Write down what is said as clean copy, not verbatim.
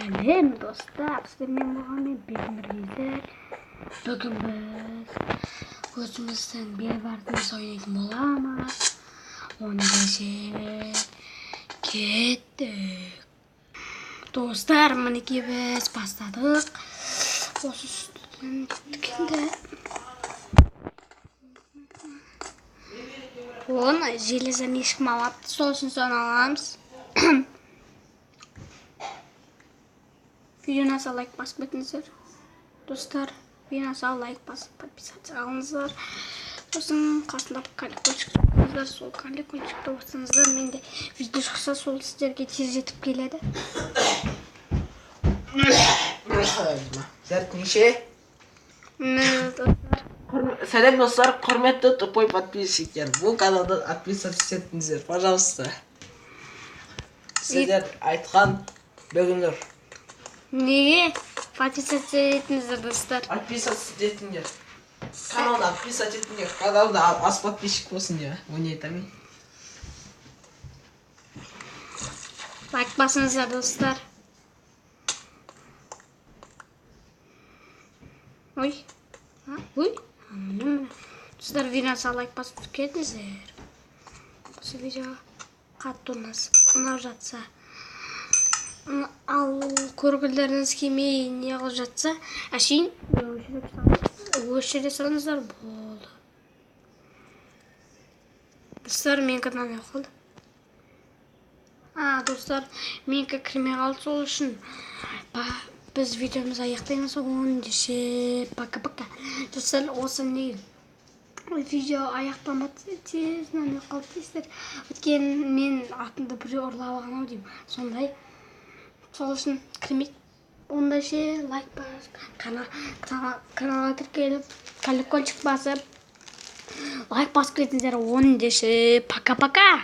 Сәлем достар, сіздермен болғанмен бекміргейдер. Бүгін біз өзіміздің бейбартымыз ойнайтын боламыз. Оны десе кеттік. Достар, мінекей біз бастадық. Осы үстінен кеттік енді. Оны железен ешкім алапты, сол үшін соны аламыз. Видеоны аса лайк басып кетіңіздер. Достар, видеоны аса лайк басып подписаться алыңыздар. Сосын қасында колокольчик қойыңыздар, сол колокольчикті басыңыздар. Менде видео шықса сол сіздерге тез жетіп келеді. Зәртінше. Сәлем достар, құрметті тупой подписчиктер. Бұл каналды подписаться етіңіздер, пожалуйста. Сіздер айтқан бөгіндір. Неге подписаться етіңіздер, достар? Подписаться етіңдер. Каналда подписаться етіңдер. Каналда аз подписчик болсын де. Оны айтамын. Лайк басыңыздар, достар. Ой. Ой. Достар, видеоны лайк басып кетіңіздер. Осы видео қатты ұнап жатса. Ал көргілдеріңіз келмей не қылып жатса, әшейін өшіре салыңыздар болды. Достар, мен каналым қалды. Достар, менікі кірмей қалды, сол үшін біз видеомыз аяқтаймыз. Оны десе пока-пока. Достар, осы не видео аяқтамады тез не қалды дейсіздер. Өткен мен атымды біреу ұрлап алған-ау деймін. Сондай. Сол үшін кірмейді. Онда ше лайк басып, каналға тіркеліп, колокольчик басып, лайк басып кетіңіздер. Оны десе пока-пока.